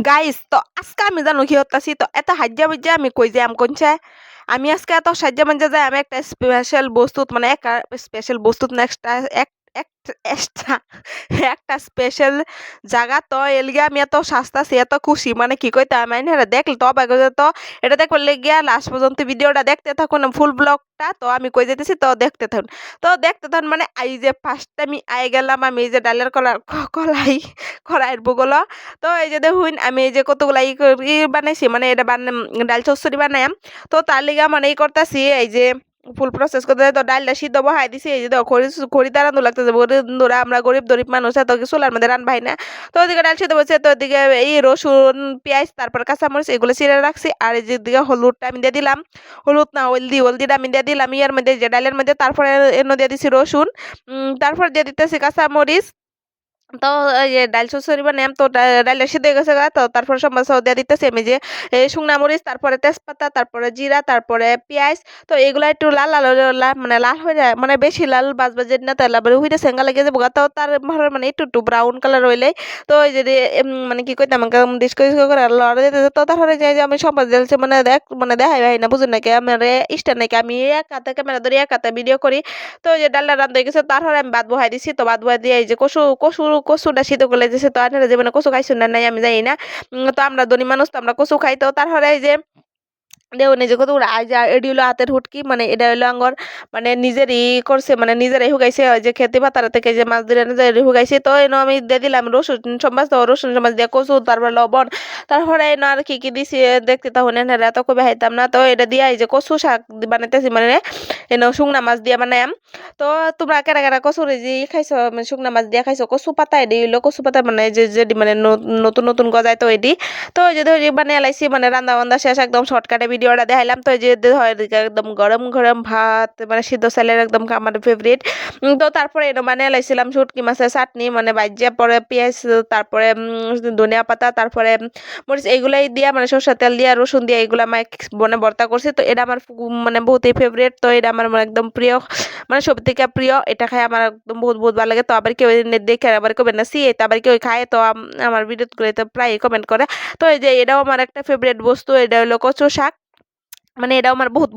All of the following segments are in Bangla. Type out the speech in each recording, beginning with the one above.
গাইস তো আজকে আমি জানো কি হতাছি তো এত হাজ্জা বাজ্জা আমি কই যাম কোনছে আমি আজকে এত সাজ্জা মাজ্জা যাই আমি একটা স্পেশাল বস্তুত মানে একটা স্পেশাল বস্তুত না একটা একটা স্পেশাল জায়গা তো এলিগে আমি এত শাস্তাছি এত খুশি মানে কি কইতে আমি না দেখলে তো অবাক হয়ে যেত। এটা দেখবার লেগে লাস্ট পর্যন্ত ভিডিওটা দেখতে থাকুন ফুল ব্লগটা তো আমি কই যেতেছি তো দেখতে থাকুন মানে এই যে ফার্স্ট আমি আই গেলাম আমি এই যে ডালের কলাইয়ের বগল তো এই যে দেখুন আমি এই যে কতগুলা বানাইছি মানে এটা ডাল চচ্চড়ি বানাইম তো তার লিগা মানে করতেছি এই যে ফুল প্রসেস করতে তো ডালটা সিদ্ধ বহাই দিছি এই যে দেখো খড়ি তাড়ানো লাগতেছে বন্ধুরা আমরা গরিব মানুষ এত কিছু চুলার মধ্যে রান ভাই না তো ওদিকে ডাল সিদ্ধ বসে তো ওদিকে এই রসুন পেঁয়াজ তারপর কাঁচামরিচ এগুলো ছিঁড়ে রাখছি আর এই যে দিকে হলুদটা আমি দিয়ে দিলাম হলুদ না হলদিটা আমি দিয়ে দিলাম ইয়ার মধ্যে যে ডালের মধ্যে তারপরে এনে দিয়ে দিছি রসুন তারপর দিয়ে দিতেছি কাঁচামরিচ তো এই যে ডাল চচ্চড়ি বানাইম তো ডালটা সিদ্ধ হয়ে গেছে গা, তো তারপর সব মশলা দিয়ে দিতেছি আমি যে শুকনা মরিচ তারপরে তেজপাতা তারপরে জিরা তারপরে পেঁয়াজ তো এগুলা একটু লাল লাল মানে লাল হয়ে যায় মানে বেশি লাল বাজে না তাহলে আবার হুইটা সেঙ্গা লেগে যাবো গা। তো তার মানে একটু একটু ব্রাউন কালার হইলে তো ওই যে মানে কি কইতাম আমাকে ডিশ করে লড়া দিতে তো তারপরে যে আমি সব দিয়েছি মানে মানে দেখাই ভাই না বুঝুন নাকি আমার ইষ্ট নাকি আমি এক হাতে ক্যামেরা ধরে এক হাতে ভিডিও করি। তো ওই যে ডালটা রান্ধা হয়ে গেছে তারপরে আমি ভাত বহাই দিছি তো ভাত বহাই দিয়ে এই যে কচুটা সিদ্ধ করলে যে তো আপনারা জীবনে কচু খাইছেন না নাই আমি জানি না। তো আমরা ধনী মানুষ তো আমরা কচু খাই তো তারপরে এই যে দেও নিজে কত এডি হলো হাতের হুটকি মানে এটা হলো আঙ্গর মানে নিজেরই করছে মানে নিজেরাই হুগাইছে ওই যে খেতে পাতারা থেকে যে মাছ ধরে নিজেরাই হুগাইছে তো এনে আমি দিয়ে দিলাম রসুন সমাজ তো রসুন সমাজ দিয়ে কচু তারপর লবণ তারপরে এনে আর কি কি দিছি দেখতে তখন এনে এত কবে হাইতাম না তো এটা দিয়ে এই যে কচু শাক বানাইতেছি মানে এনে শুকনা মাছ দিয়ে বানায়াম। তো তোমরা কেরা কেরা কচুর যে খাইছো মানে শুকনা মাছ দিয়ে খাইছো কচু পাতা এডি হইলো কচু পাতা মানে যে মানে নতুন নতুন গজায় তো এডি তো ওই যে ধরি বানিয়ে লাইছি মানে রান্না বান্না শেষ একদম শর্টকাটে ভিডিওটা দেখাইলাম তো এই যে হয় একদম গরম গরম ভাত মানে সিদ্ধ চালের একদম আমার ফেভারিট। তো তারপরে এটা বানিয়ে লাইছিলাম শুটকি মাছের চাটনি মানে ভাজিয়া পরে পেঁয়াজ তারপরে ধনিয়া পাতা তারপরে মরিচ এইগুলাই দিয়া মানে সরষের তেল দিয়া রসুন দিয়া এগুলা মাই বনে ভর্তা করছি তো এটা আমার মানে বহুতই ফেভারিট তো এটা আমার মানে একদম প্রিয় মানে সব থেকে প্রিয় এটা খাই আমার একদম বহুত বহুত ভালো লাগে তো আবার কেউ দেখে আবার কবে না সি এটা আবার কেউ খায় তো আমার ভিডিও করে তো প্রায় কমেন্ট করে। তো এই যে এটাও আমার একটা ফেভারিট বস্তু এটা হলো কচু শাক মানে এটাও আমার বহুত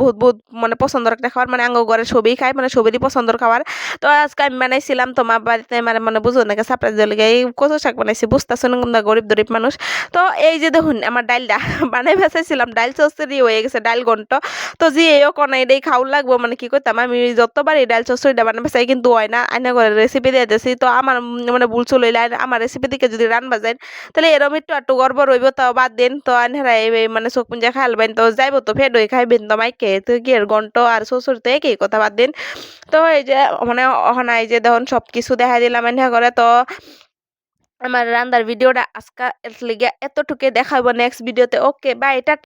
মানে পছন্দের একটা খাবার মানে আঙ্গ ঘরে সবই খায় মানে সবেরই পছন্দের খাবার। তো আজকে আমি বানাইছিলাম তোমার বাড়িতে মানে মানে বুঝো নাকি সারপ্রাইজ লেগে এই কচু শাক বানাইছি বুঝতেছো না তোমরা গরিব মানুষ। তো এই যে দেখুন আমার ডালটা বানাই ভেসাইছিলাম ডাল চচ্চড়ি হয়ে গেছে ডাল ঘন্ট তো যে এও কোনা এটাই খাওয়া লাগবো মানে কি করতাম আমি যতবার এই ডাল চচ্চড়িটা বানাই ভেসাই কিন্তু হয় না আইনা করে রেসিপি দিয়ে দিয়েছি তো আমার মানে ভুল চলে আমার রেসিপি দিকে যদি রান্না যায় তাহলে এরম একটু গর্ব রইব তাও বাদ দিন তো আনহারা মানে চোখ পুঞ্জা খাইলবেন তো যাইব তো ফেড হয়ে খাইবেন তো মাইকে তো কি এর ঘন্ট আর শ্বশুর তো একই কথা বাদ দিন। তো এই যে মানে অহনা এই যে দেখুন সব কিছু দেখা দিলাম এনে করে তো আমার রান্দার ভিডিওটা আজকে এতটুকু দেখাবো নেক্সট ভিডিওতে ওকে বাই।